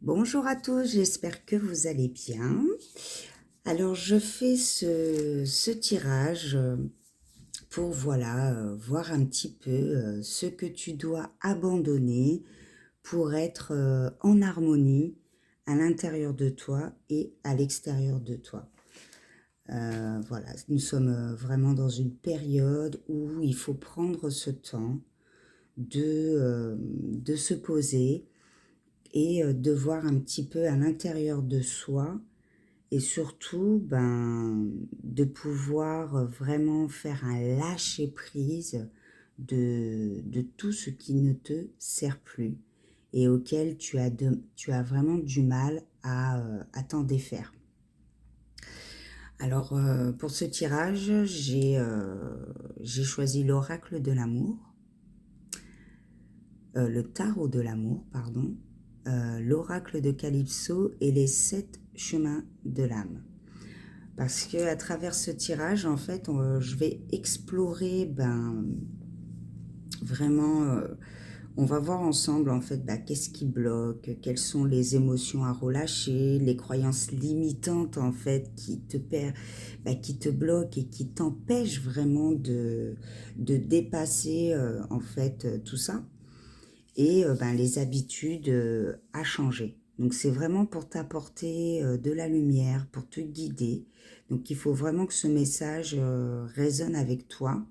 Bonjour à tous, j'espère que vous allez bien. Alors je fais ce tirage pour voir un petit peu ce que tu dois abandonner pour être en harmonie à l'intérieur de toi et à l'extérieur de toi. Voilà, nous sommes vraiment dans une période où il faut prendre ce temps de se poser et de voir un petit peu à l'intérieur de soi et surtout de pouvoir vraiment faire un lâcher-prise de tout ce qui ne te sert plus et auquel tu as vraiment du mal à t'en défaire. Alors, pour ce tirage, j'ai choisi l'oracle de l'amour, le tarot de l'amour, pardon, l'oracle de Calypso et les 7 chemins de l'âme. Parce que à travers ce tirage, en fait, je vais explorer, vraiment, on va voir ensemble, en fait, qu'est-ce qui bloque, quelles sont les émotions à relâcher, les croyances limitantes, en fait, qui te bloquent et qui t'empêchent vraiment de dépasser, en fait, tout ça. Et les habitudes à changer. Donc c'est vraiment pour t'apporter de la lumière, pour te guider. Donc il faut vraiment que ce message résonne avec toi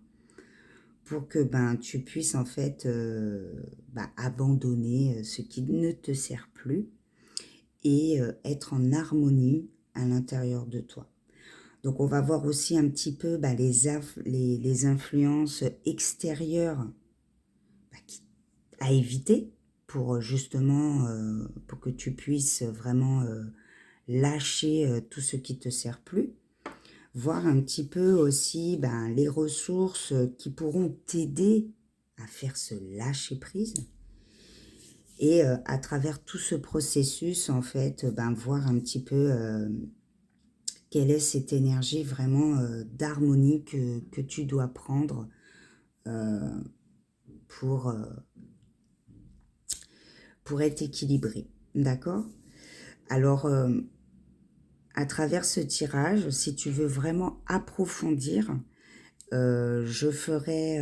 pour que tu puisses en fait abandonner ce qui ne te sert plus et être en harmonie à l'intérieur de toi. Donc on va voir aussi un petit peu les influences extérieures à éviter pour justement pour que tu puisses vraiment lâcher tout ce qui te sert plus, voir un petit peu aussi les ressources qui pourront t'aider à faire ce lâcher prise et à travers tout ce processus en fait voir un petit peu quelle est cette énergie vraiment d'harmonie que tu dois prendre euh, pour pour être équilibré, d'accord? Alors, à travers ce tirage, si tu veux vraiment approfondir, je ferai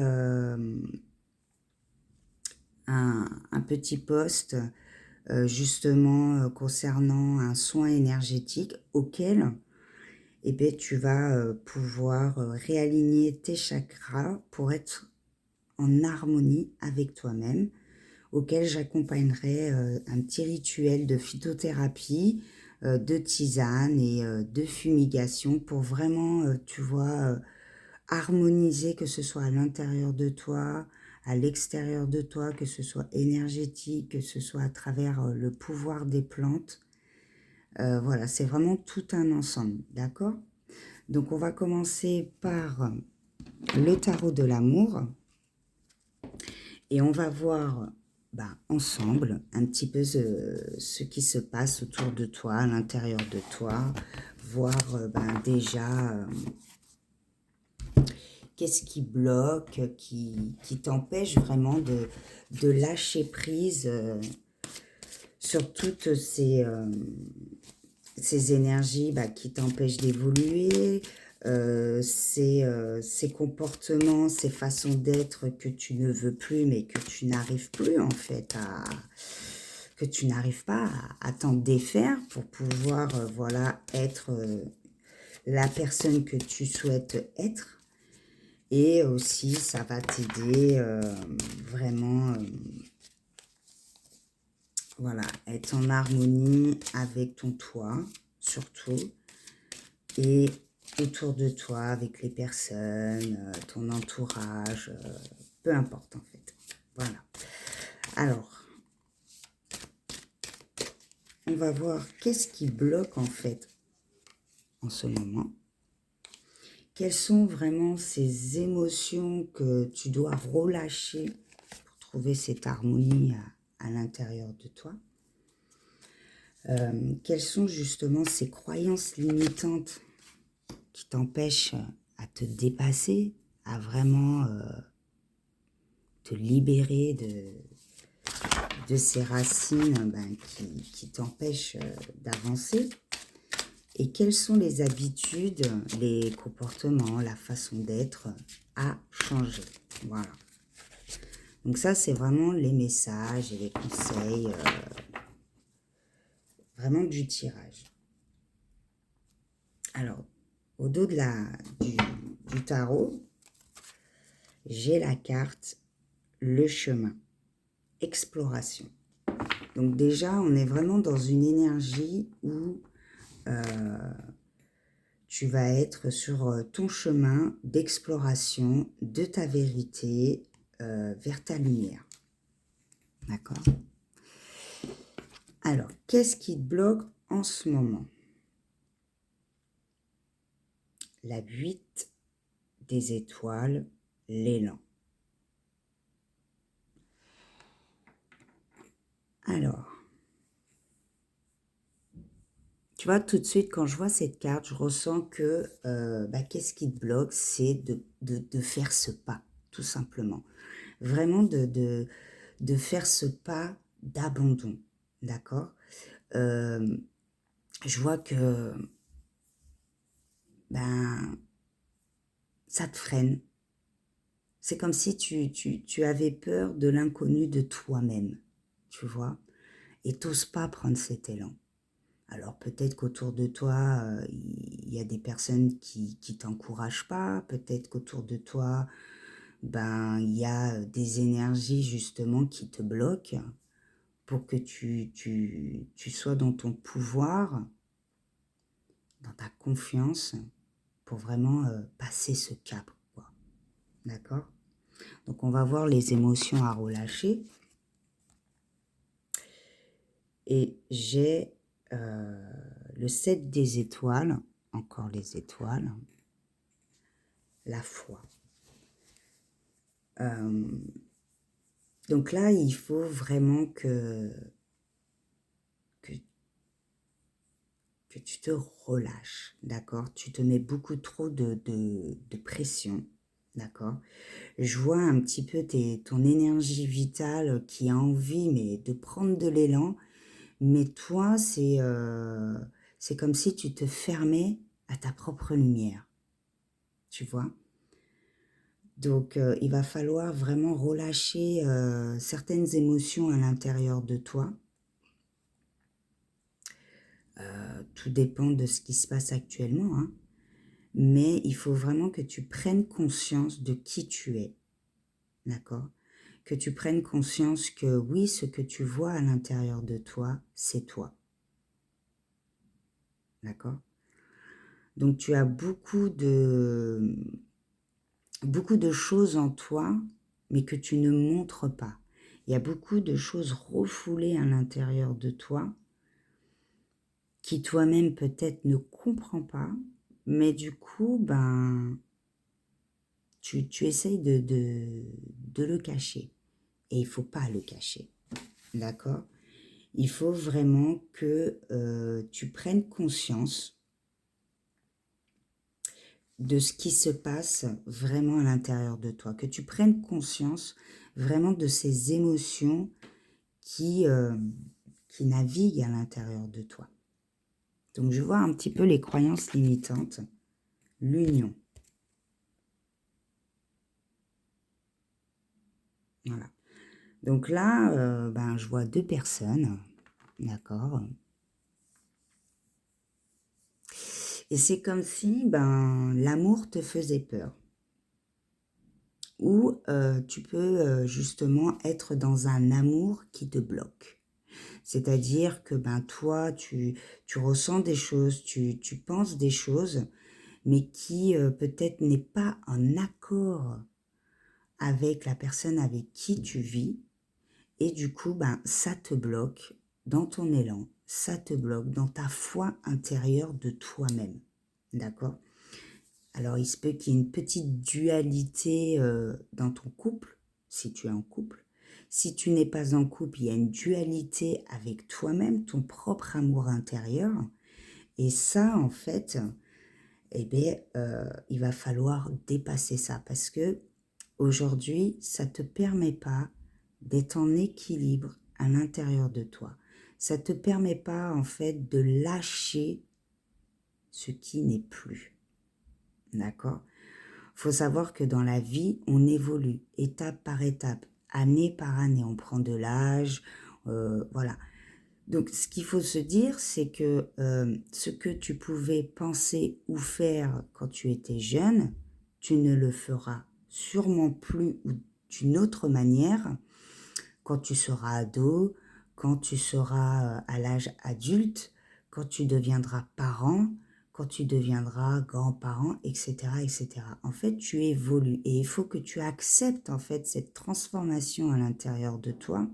un petit post justement concernant un soin énergétique auquel tu vas pouvoir réaligner tes chakras pour être en harmonie avec toi-même, auquel j'accompagnerai un petit rituel de phytothérapie, de tisane et de fumigation pour vraiment, tu vois, harmoniser, que ce soit à l'intérieur de toi, à l'extérieur de toi, que ce soit énergétique, que ce soit à travers le pouvoir des plantes. Voilà, c'est vraiment tout un ensemble, d'accord? Donc on va commencer par le tarot de l'amour. Et on va voir ensemble un petit peu ce qui se passe autour de toi, à l'intérieur de toi, voir déjà qu'est-ce qui bloque, qui t'empêche vraiment de lâcher prise sur toutes ces énergies qui t'empêchent d'évoluer, ces comportements, ces façons d'être que tu ne veux plus, mais que tu n'arrives plus en fait que tu n'arrives pas à t'en défaire pour pouvoir voilà, être la personne que tu souhaites être. Et aussi, ça va t'aider vraiment voilà, être en harmonie avec ton toi, surtout, et autour de toi, avec les personnes, ton entourage, peu importe en fait. Voilà. Alors, on va voir qu'est-ce qui bloque en fait en ce moment. Quelles sont vraiment ces émotions que tu dois relâcher pour trouver cette harmonie à l'intérieur de toi. Quelles sont justement ces croyances limitantes qui t'empêchent à te dépasser, à vraiment te libérer de ces racines qui t'empêchent d'avancer. Et quelles sont les habitudes, les comportements, la façon d'être à changer. Voilà. Donc ça, c'est vraiment les messages et les conseils, vraiment du tirage. Alors, au dos du tarot, j'ai la carte le chemin, exploration. Donc déjà, on est vraiment dans une énergie où tu vas être sur ton chemin d'exploration de ta vérité vers ta lumière. D'accord? Alors, qu'est-ce qui te bloque en ce moment? La 8 des étoiles, l'élan. Alors, tu vois, tout de suite, quand je vois cette carte, je ressens que qu'est-ce qui te bloque? C'est de faire ce pas, tout simplement. Vraiment de faire ce pas d'abandon, d'accord? Je vois que ça te freine. C'est comme si tu avais peur de l'inconnu de toi-même, tu vois? Et t'oses pas prendre cet élan. Alors peut-être qu'autour de toi, il y a des personnes qui t'encouragent pas, peut-être qu'autour de toi, il y a des énergies justement qui te bloquent pour que tu sois dans ton pouvoir, dans ta confiance, pour vraiment passer ce cap, quoi. D'accord? Donc on va voir les émotions à relâcher. Et j'ai le 7 des étoiles, encore les étoiles, la foi. Donc là, il faut vraiment que tu te relâches, d'accord? Tu te mets beaucoup trop de pression, d'accord? Je vois un petit peu ton énergie vitale qui a envie mais de prendre de l'élan, mais toi, c'est comme si tu te fermais à ta propre lumière, tu vois? Donc, il va falloir vraiment relâcher certaines émotions à l'intérieur de toi. Tout dépend de ce qui se passe actuellement, hein. Mais il faut vraiment que tu prennes conscience de qui tu es, d'accord? Que tu prennes conscience que oui, ce que tu vois à l'intérieur de toi, c'est toi, d'accord? Donc, tu as beaucoup de choses en toi, mais que tu ne montres pas. Il y a beaucoup de choses refoulées à l'intérieur de toi qui toi-même peut-être ne comprends pas, mais du coup, tu essayes de le cacher. Et il ne faut pas le cacher, d'accord? Il faut vraiment que tu prennes conscience de ce qui se passe vraiment à l'intérieur de toi, que tu prennes conscience vraiment de ces émotions qui naviguent à l'intérieur de toi. Donc, je vois un petit peu les croyances limitantes. L'union. Voilà. Donc là, je vois deux personnes, d'accord? Et c'est comme si l'amour te faisait peur. Ou tu peux justement être dans un amour qui te bloque. C'est-à-dire que toi, tu ressens des choses, tu penses des choses, mais qui peut-être n'est pas en accord avec la personne avec qui tu vis. Et du coup, ça te bloque dans ton élan, ça te bloque dans ta foi intérieure de toi-même. D'accord? Alors, il se peut qu'il y ait une petite dualité dans ton couple, si tu es en couple. Si tu n'es pas en couple, il y a une dualité avec toi-même, ton propre amour intérieur. Et ça, en fait, il va falloir dépasser ça parce que aujourd'hui, ça ne te permet pas d'être en équilibre à l'intérieur de toi. Ça ne te permet pas, en fait, de lâcher ce qui n'est plus. D'accord? Il faut savoir que dans la vie, on évolue étape par étape, année par année. On prend de l'âge, voilà. Donc, ce qu'il faut se dire, c'est que ce que tu pouvais penser ou faire quand tu étais jeune, tu ne le feras sûrement plus ou d'une autre manière quand tu seras ado, quand tu seras à l'âge adulte, quand tu deviendras parent, quand tu deviendras grand-parent, etc., etc. En fait, tu évolues et il faut que tu acceptes en fait cette transformation à l'intérieur de toi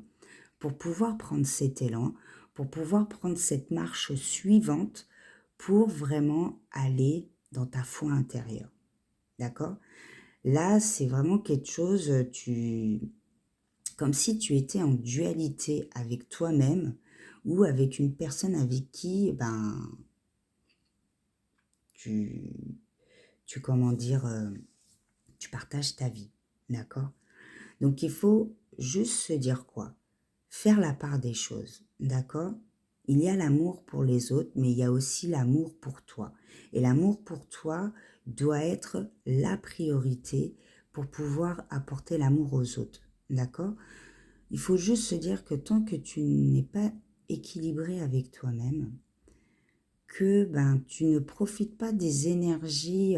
pour pouvoir prendre cet élan, pour pouvoir prendre cette marche suivante pour vraiment aller dans ta foi intérieure. D'accord? Là, c'est vraiment quelque chose, comme si tu étais en dualité avec toi-même ou avec une personne avec qui, tu, comment dire, tu partages ta vie. D'accord? Donc, il faut juste se dire quoi? Faire la part des choses, d'accord? Il y a l'amour pour les autres, mais il y a aussi l'amour pour toi. Et l'amour pour toi doit être la priorité pour pouvoir apporter l'amour aux autres, d'accord? Il faut juste se dire que tant que tu n'es pas équilibré avec toi-même, que tu ne profites pas des énergies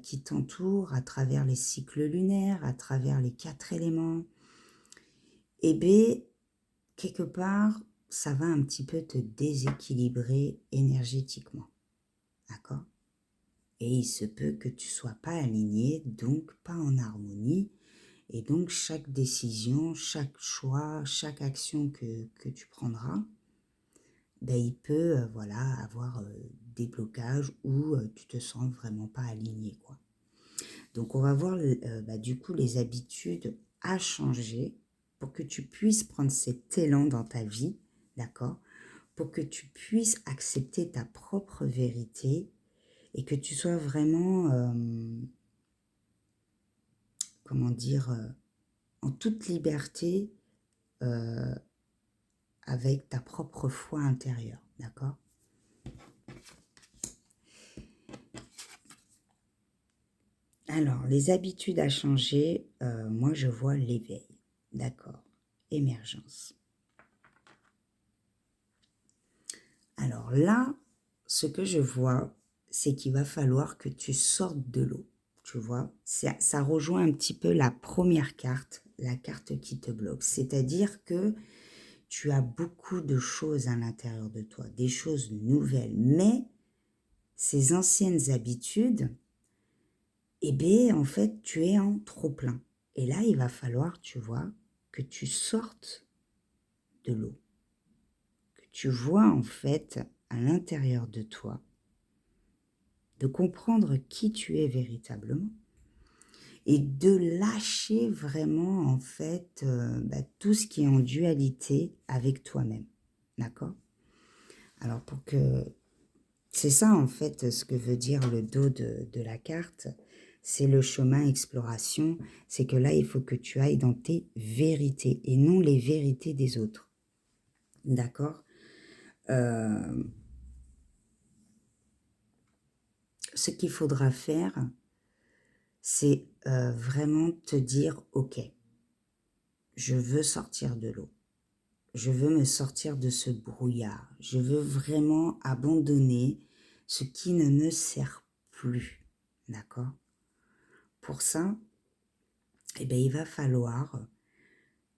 qui t'entourent à travers les cycles lunaires, à travers les 4 éléments, eh bien, quelque part, ça va un petit peu te déséquilibrer énergétiquement. D'accord? Et il se peut que tu ne sois pas aligné, donc pas en harmonie. Et donc, chaque décision, chaque choix, chaque action que tu prendras, il peut voilà, avoir des blocages où tu te sens vraiment pas aligné, quoi. Donc, on va voir du coup les habitudes à changer pour que tu puisses prendre cet élan dans ta vie, d'accord? Pour que tu puisses accepter ta propre vérité et que tu sois vraiment, comment dire, en toute liberté avec ta propre foi intérieure, d'accord? Alors, les habitudes à changer, moi je vois l'éveil, d'accord? Émergence. Alors là, ce que je vois, c'est qu'il va falloir que tu sortes de l'eau, tu vois? Ça rejoint un petit peu la première carte, la carte qui te bloque. C'est-à-dire que tu as beaucoup de choses à l'intérieur de toi, des choses nouvelles, mais ces anciennes habitudes, eh bien, en fait, tu es en trop-plein. Et là, il va falloir, tu vois, que tu sortes de l'eau, que tu vois, en fait, à l'intérieur de toi, de comprendre qui tu es véritablement et de lâcher vraiment, en fait, tout ce qui est en dualité avec toi-même. D'accord? Alors, c'est ça, en fait, ce que veut dire le dos de la carte. C'est le chemin exploration. C'est que là, il faut que tu ailles dans tes vérités et non les vérités des autres. D'accord? Ce qu'il faudra faire, c'est vraiment te dire, OK, je veux sortir de l'eau. Je veux me sortir de ce brouillard. Je veux vraiment abandonner ce qui ne me sert plus. D'accord? Pour ça, eh bien, il va falloir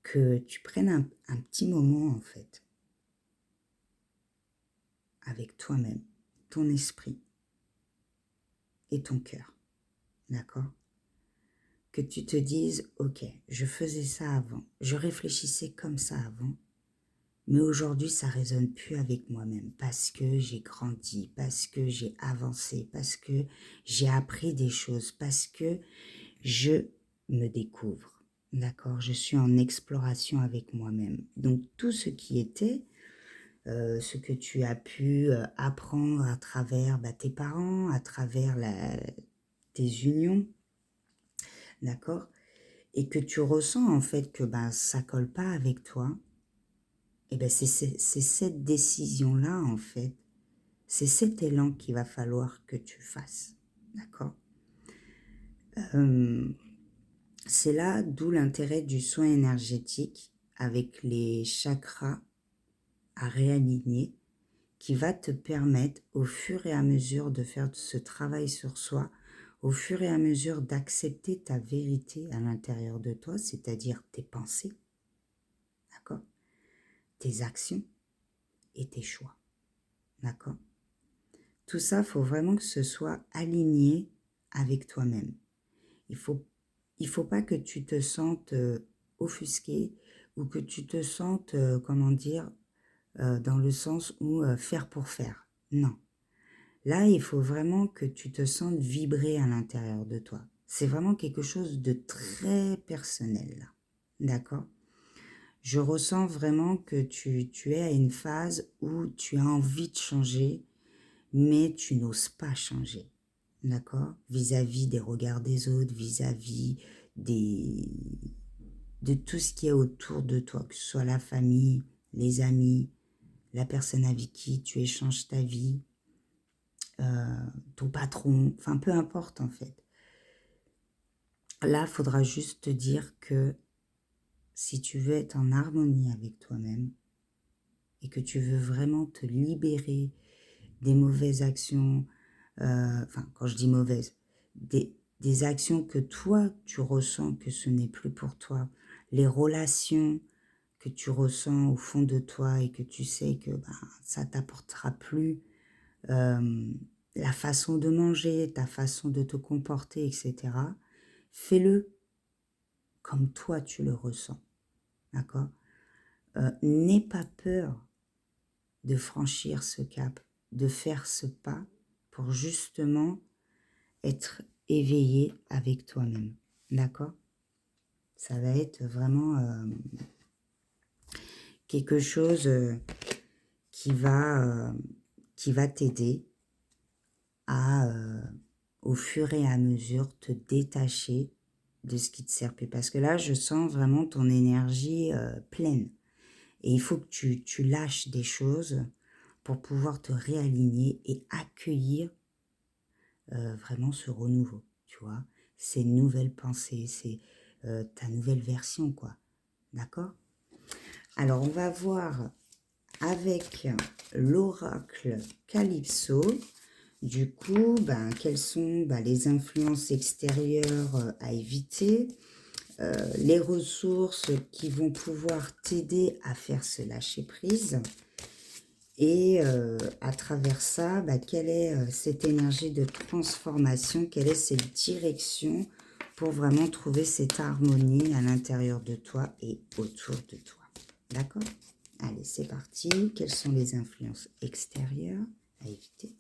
que tu prennes un petit moment, en fait, avec toi-même, ton esprit et ton cœur. D'accord? Que tu te dises, OK, je faisais ça avant, je réfléchissais comme ça avant, mais aujourd'hui, ça résonne plus avec moi-même parce que j'ai grandi, parce que j'ai avancé, parce que j'ai appris des choses, parce que je me découvre. D'accord? Je suis en exploration avec moi-même. Donc, tout ce qui était, ce que tu as pu apprendre à travers tes parents, à travers tes unions, d'accord? Et que tu ressens en fait que ça colle pas avec toi, Et bien c'est cette décision-là, en fait, c'est cet élan qu'il va falloir que tu fasses, d'accord? C'est là d'où l'intérêt du soin énergétique avec les chakras à réaligner, qui va te permettre au fur et à mesure de faire ce travail sur soi, au fur et à mesure d'accepter ta vérité à l'intérieur de toi, c'est-à-dire tes pensées, d'accord? Tes actions et tes choix, d'accord? Tout ça, il faut vraiment que ce soit aligné avec toi-même. Il faut pas que tu te sentes offusqué ou que tu te sentes, comment dire, dans le sens où faire pour faire. Non. Là, il faut vraiment que tu te sentes vibrer à l'intérieur de toi. C'est vraiment quelque chose de très personnel, là. D'accord? Je ressens vraiment que tu es à une phase où tu as envie de changer, mais tu n'oses pas changer. D'accord? Vis-à-vis des regards des autres, vis-à-vis des, de tout ce qui est autour de toi, que ce soit la famille, les amis, la personne avec qui tu échanges ta vie, ton patron, enfin peu importe en fait. Là, il faudra juste te dire que si tu veux être en harmonie avec toi-même et que tu veux vraiment te libérer des mauvaises actions, enfin quand je dis mauvaises, des actions que toi tu ressens que ce n'est plus pour toi, les relations que tu ressens au fond de toi et que tu sais que ben, ça t'apportera plus, la façon de manger, ta façon de te comporter, etc. Fais-le comme toi tu le ressens, d'accord? N'aie pas peur de franchir ce cap, de faire ce pas pour justement être éveillé avec toi-même, d'accord? Ça va être vraiment quelque chose qui va t'aider à, au fur et à mesure, te détacher de ce qui te sert plus. Parce que là, je sens vraiment ton énergie pleine. Et il faut que tu lâches des choses pour pouvoir te réaligner et accueillir vraiment ce renouveau, tu vois. Ces nouvelles pensées, c'est ta nouvelle version, quoi. D'accord? Alors, on va voir avec l'oracle Calypso, du coup, ben, quelles sont les influences extérieures à éviter, les ressources qui vont pouvoir t'aider à faire ce lâcher-prise. Et à travers ça, quelle est cette énergie de transformation, quelle est cette direction pour vraiment trouver cette harmonie à l'intérieur de toi et autour de toi. D'accord? Allez, c'est parti. Quelles sont les influences extérieures à éviter?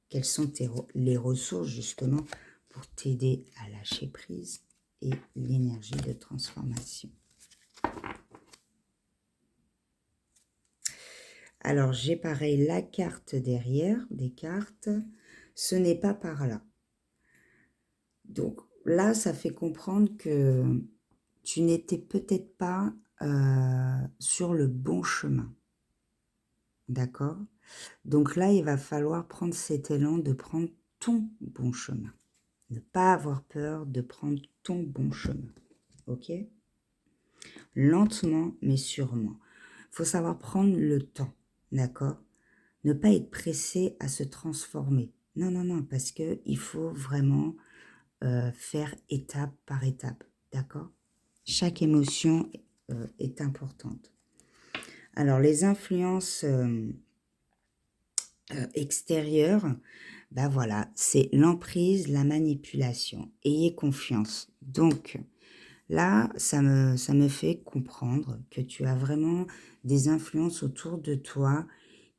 Quelles sont les ressources justement pour t'aider à lâcher prise et l'énergie de transformation? Alors, j'ai pareil la carte derrière, des cartes. Ce n'est pas par là. Donc là, ça fait comprendre que tu n'étais peut-être pas sur le bon chemin. D'accord? Donc là, il va falloir prendre cet élan de prendre ton bon chemin. Ne pas avoir peur de prendre ton bon chemin. Ok? Lentement, mais sûrement. Il faut savoir prendre le temps. D'accord? Ne pas être pressé à se transformer. Non, non, non, parce qu'il faut vraiment faire étape par étape. D'accord? Chaque émotion est importante. Alors, les influences extérieures, voilà, c'est l'emprise, la manipulation. Ayez confiance. Donc, là, ça me fait comprendre que tu as vraiment des influences autour de toi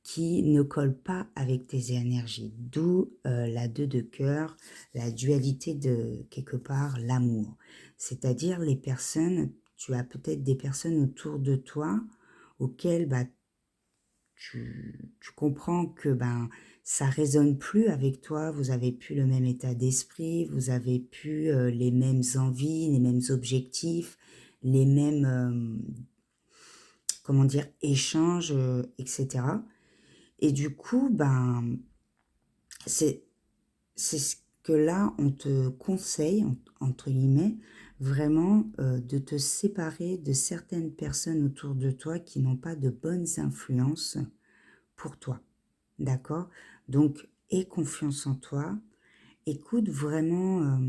qui ne collent pas avec tes énergies. D'où la 2 de cœur, la dualité de, quelque part, l'amour. C'est-à-dire les personnes, tu as peut-être des personnes autour de toi auxquelles tu comprends que ça résonne plus avec toi, vous avez plus le même état d'esprit, vous avez plus les mêmes envies, les mêmes objectifs, les mêmes comment dire, échange, etc. Et du coup, ben, c'est c'est ce que là, on te conseille, entre guillemets, vraiment de te séparer de certaines personnes autour de toi qui n'ont pas de bonnes influences pour toi. D'accord? Donc, aie confiance en toi. Écoute vraiment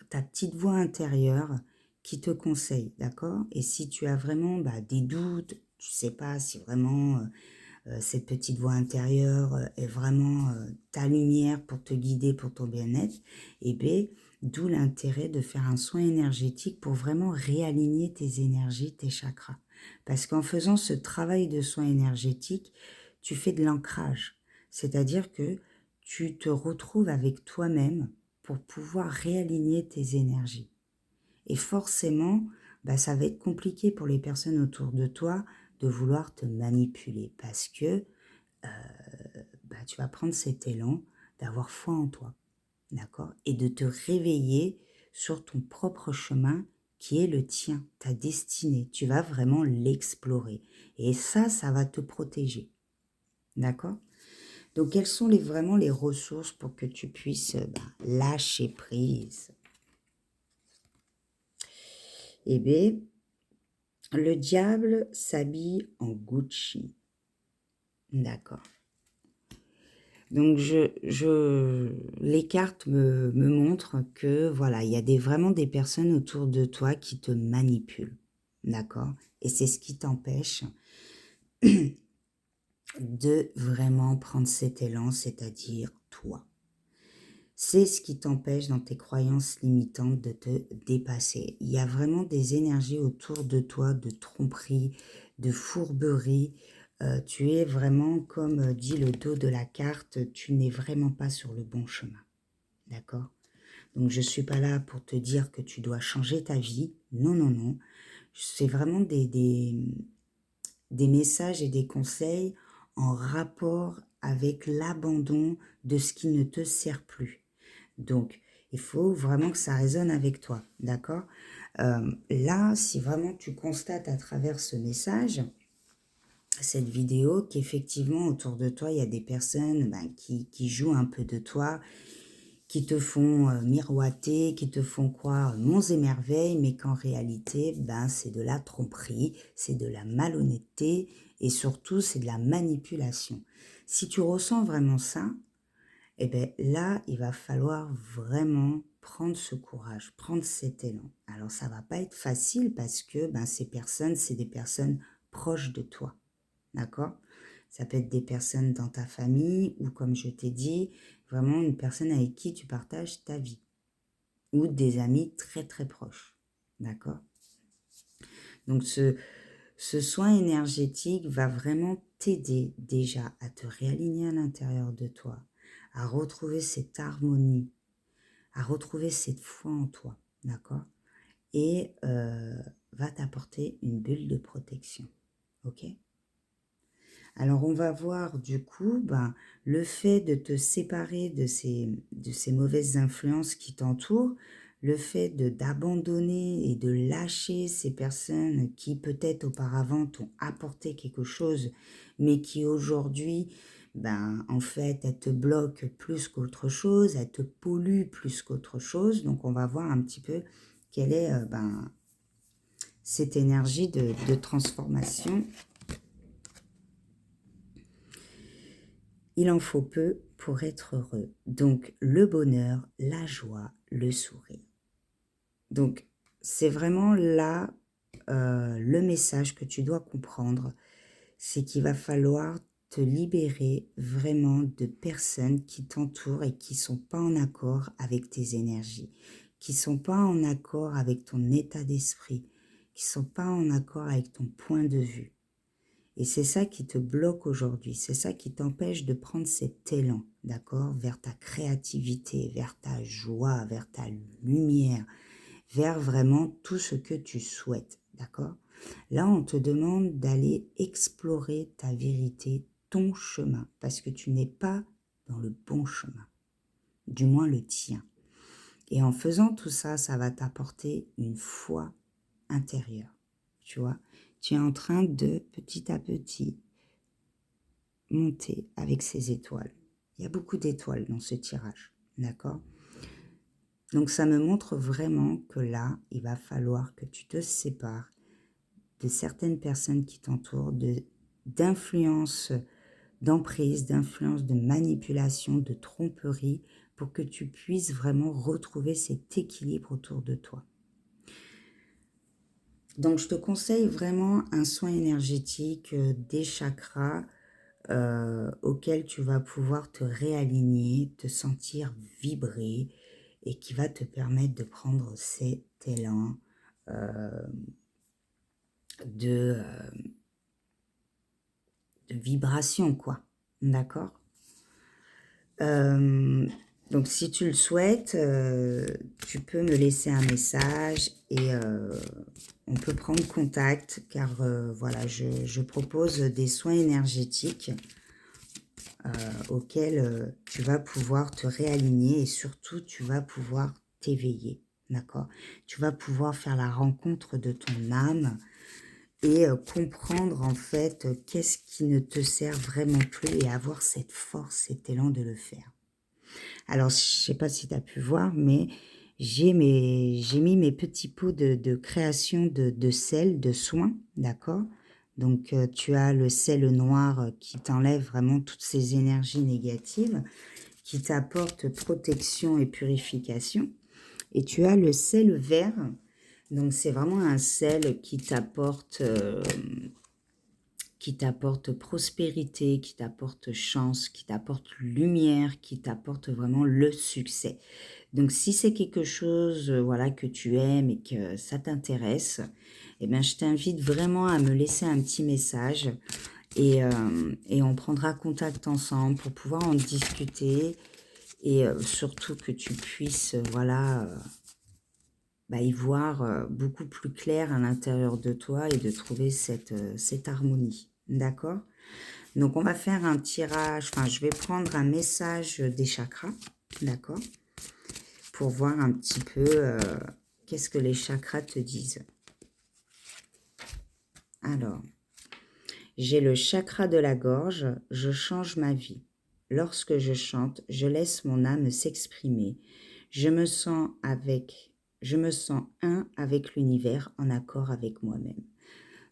ta petite voix intérieure qui te conseille. D'accord? Et si tu as vraiment bah, des doutes, tu sais pas si vraiment cette petite voix intérieure est vraiment ta lumière pour te guider pour ton bien-être, et bien, d'où l'intérêt de faire un soin énergétique pour vraiment réaligner tes énergies, tes chakras. Parce qu'en faisant ce travail de soin énergétique, tu fais de l'ancrage. C'est-à-dire que tu te retrouves avec toi-même pour pouvoir réaligner tes énergies. Et forcément, bah, ça va être compliqué pour les personnes autour de toi de vouloir te manipuler parce que bah, tu vas prendre cet élan d'avoir foi en toi, d'accord? Et de te réveiller sur ton propre chemin qui est le tien, ta destinée. Tu vas vraiment l'explorer. Et ça va te protéger, d'accord? Donc, quelles sont vraiment les ressources pour que tu puisses bah, lâcher prise? Eh bien, le diable s'habille en Gucci. D'accord. Donc, les cartes me montrent que, voilà, il y a vraiment des personnes autour de toi qui te manipulent. D'accord? Et c'est ce qui t'empêche de vraiment prendre cet élan, c'est-à-dire toi. C'est ce qui t'empêche dans tes croyances limitantes de te dépasser. Il y a vraiment des énergies autour de toi, de tromperie, de fourberie. Tu es vraiment, comme dit le dos de la carte, tu n'es vraiment pas sur le bon chemin. D'accord? Donc, je ne suis pas là pour te dire que tu dois changer ta vie. Non, non, non. C'est vraiment des messages et des conseils en rapport avec l'abandon de ce qui ne te sert plus. Donc, il faut vraiment que ça résonne avec toi, d'accord? Là, si vraiment tu constates à travers ce message, cette vidéo, qu'effectivement autour de toi, il y a des personnes ben, qui jouent un peu de toi, qui te font miroiter, qui te font croire monts et merveilles, mais qu'en réalité, ben, c'est de la tromperie, c'est de la malhonnêteté et surtout, c'est de la manipulation. Si tu ressens vraiment ça, eh bien là, il va falloir vraiment prendre ce courage, prendre cet élan. Alors, ça va pas être facile parce que ben, ces personnes, c'est des personnes proches de toi. D'accord? Ça peut être des personnes dans ta famille ou, comme je t'ai dit, vraiment une personne avec qui tu partages ta vie ou des amis très très proches. D'accord? Donc, ce soin énergétique va vraiment t'aider déjà à te réaligner à l'intérieur de toi, à retrouver cette harmonie, à retrouver cette foi en toi, d'accord? Et va t'apporter une bulle de protection, ok? Alors on va voir du coup ben, le fait de te séparer de ces mauvaises influences qui t'entourent, le fait d'abandonner et de lâcher ces personnes qui peut-être auparavant t'ont apporté quelque chose, mais qui aujourd'hui, ben, en fait, elles te bloquent plus qu'autre chose, elles te polluent plus qu'autre chose. Donc on va voir un petit peu quelle est ben, cette énergie de transformation. Il en faut peu pour être heureux. Donc, le bonheur, la joie, le sourire. Donc, c'est vraiment là le message que tu dois comprendre. C'est qu'il va falloir te libérer vraiment de personnes qui t'entourent et qui ne sont pas en accord avec tes énergies, qui ne sont pas en accord avec ton état d'esprit, qui ne sont pas en accord avec ton point de vue. Et c'est ça qui te bloque aujourd'hui, c'est ça qui t'empêche de prendre cet élan, d'accord, vers ta créativité, vers ta joie, vers ta lumière, vers vraiment tout ce que tu souhaites, d'accord? Là, on te demande d'aller explorer ta vérité, ton chemin, parce que tu n'es pas dans le bon chemin, du moins le tien. Et en faisant tout ça, ça va t'apporter une foi intérieure, tu vois, tu es en train de, petit à petit, monter avec ces étoiles. Il y a beaucoup d'étoiles dans ce tirage, d'accord? Donc ça me montre vraiment que là, il va falloir que tu te sépares de certaines personnes qui t'entourent, d'influence, d'emprise, d'influence, de manipulation, de tromperie, pour que tu puisses vraiment retrouver cet équilibre autour de toi. Donc je te conseille vraiment un soin énergétique des chakras auquel tu vas pouvoir te réaligner, te sentir vibrer et qui va te permettre de prendre cet élan euh, de, euh, de vibration, quoi. D'accord? Donc si tu le souhaites, tu peux me laisser un message et on peut prendre contact car voilà, je propose des soins énergétiques auquel tu vas pouvoir te réaligner et surtout tu vas pouvoir t'éveiller, d'accord? Tu vas pouvoir faire la rencontre de ton âme et comprendre en fait qu'est-ce qui ne te sert vraiment plus et avoir cette force, cet élan de le faire. Alors, je sais pas si tu as pu voir, mais j'ai mis mes petits pots de création de sel, de soins, d'accord? Donc, tu as le sel noir qui t'enlève vraiment toutes ces énergies négatives, qui t'apporte protection et purification. Et tu as le sel vert, donc c'est vraiment un sel qui t'apporte prospérité, qui t'apporte chance, qui t'apporte lumière, qui t'apporte vraiment le succès. Donc, si c'est quelque chose voilà, que tu aimes et que ça t'intéresse, eh bien, je t'invite vraiment à me laisser un petit message et on prendra contact ensemble pour pouvoir en discuter et surtout que tu puisses voilà, y voir beaucoup plus clair à l'intérieur de toi et de trouver cette harmonie. D'accord? Donc, on va faire un tirage, enfin, je vais prendre un message des chakras, d'accord? Pour voir un petit peu qu'est-ce que les chakras te disent. Alors, j'ai le chakra de la gorge, je change ma vie. Lorsque je chante, je laisse mon âme s'exprimer. Je me sens un avec l'univers, en accord avec moi-même.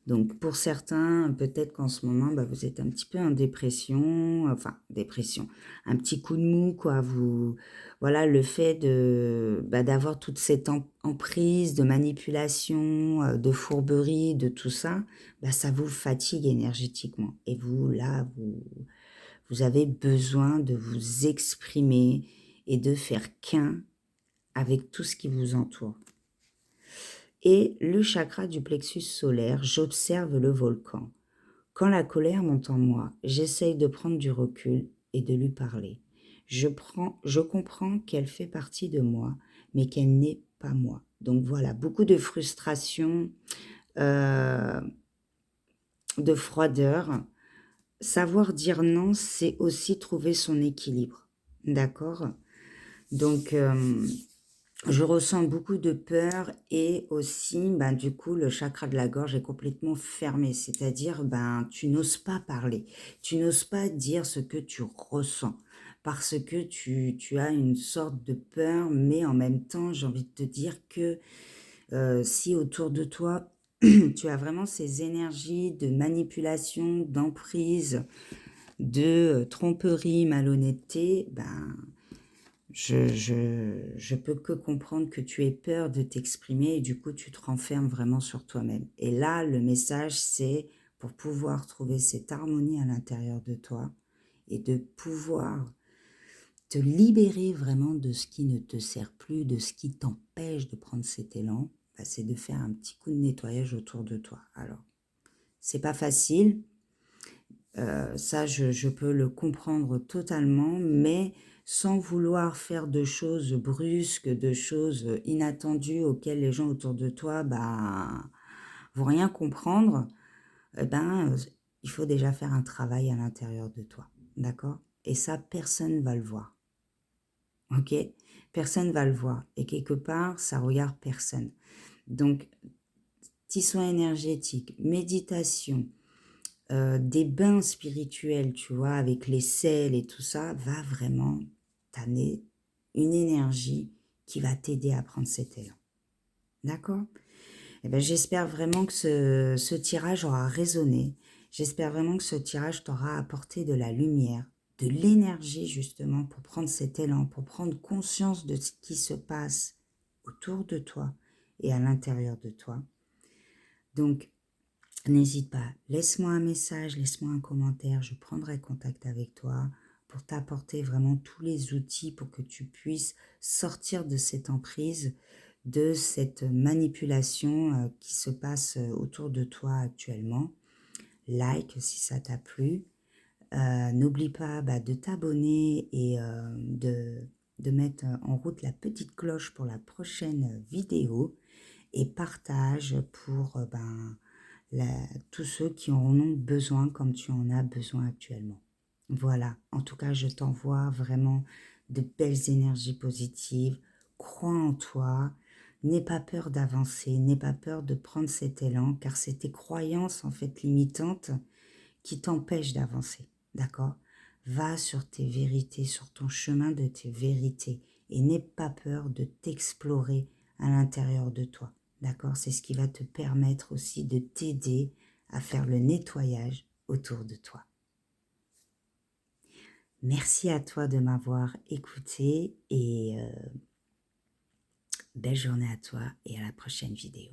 Donc, pour certains, peut-être qu'en ce moment, vous êtes un petit peu en dépression, enfin, dépression, un petit coup de mou, quoi. Voilà, le fait d'avoir toute cette emprise de manipulation, de fourberie, de tout ça, ça vous fatigue énergétiquement. Et vous, là, vous avez besoin de vous exprimer et de faire qu'un avec tout ce qui vous entoure. Et le chakra du plexus solaire, j'observe le volcan. Quand la colère monte en moi, j'essaye de prendre du recul et de lui parler. Je comprends qu'elle fait partie de moi, mais qu'elle n'est pas moi. Donc voilà, beaucoup de frustration, euh, de froideur. Savoir dire non, c'est aussi trouver son équilibre. D'accord? Donc, je ressens beaucoup de peur et aussi, du coup, le chakra de la gorge est complètement fermé. C'est-à-dire, tu n'oses pas parler. Tu n'oses pas dire ce que tu ressens parce que tu as une sorte de peur, mais en même temps, j'ai envie de te dire que si autour de toi, tu as vraiment ces énergies de manipulation, d'emprise, de tromperie, malhonnêteté, je peux que comprendre que tu aies peur de t'exprimer et du coup, tu te renfermes vraiment sur toi-même. Et là, le message, c'est pour pouvoir trouver cette harmonie à l'intérieur de toi et de pouvoir te libérer vraiment de ce qui ne te sert plus, de ce qui t'empêche de prendre cet élan, c'est de faire un petit coup de nettoyage autour de toi. Alors, c'est pas facile, ça, je peux le comprendre totalement, mais sans vouloir faire de choses brusques, de choses inattendues auxquelles les gens autour de toi vont rien comprendre, il faut déjà faire un travail à l'intérieur de toi, d'accord? Et ça, personne va le voir, ok? Personne va le voir. Et quelque part, ça regarde personne. Donc, petits soins énergétiques, méditation, des bains spirituels, tu vois, avec les sels et tout ça, va vraiment t'amener une énergie qui va t'aider à prendre cet élan. D'accord? Eh ben, j'espère vraiment que ce tirage aura résonné. J'espère vraiment que ce tirage t'aura apporté de la lumière, de l'énergie justement pour prendre cet élan, pour prendre conscience de ce qui se passe autour de toi et à l'intérieur de toi. Donc, n'hésite pas, laisse-moi un message, laisse-moi un commentaire, je prendrai contact avec toi pour t'apporter vraiment tous les outils pour que tu puisses sortir de cette emprise, de cette manipulation qui se passe autour de toi actuellement. Like si ça t'a plu. N'oublie pas de t'abonner et de mettre en route la petite cloche pour la prochaine vidéo et partage pour tous ceux qui en ont besoin comme tu en as besoin actuellement. Voilà, en tout cas, je t'envoie vraiment de belles énergies positives. Crois en toi, n'aie pas peur d'avancer, n'aie pas peur de prendre cet élan, car c'est tes croyances en fait limitantes qui t'empêchent d'avancer, d'accord? Va sur tes vérités, sur ton chemin de tes vérités et n'aie pas peur de t'explorer à l'intérieur de toi. D'accord? C'est ce qui va te permettre aussi de t'aider à faire le nettoyage autour de toi. Merci à toi de m'avoir écouté et belle journée à toi et à la prochaine vidéo.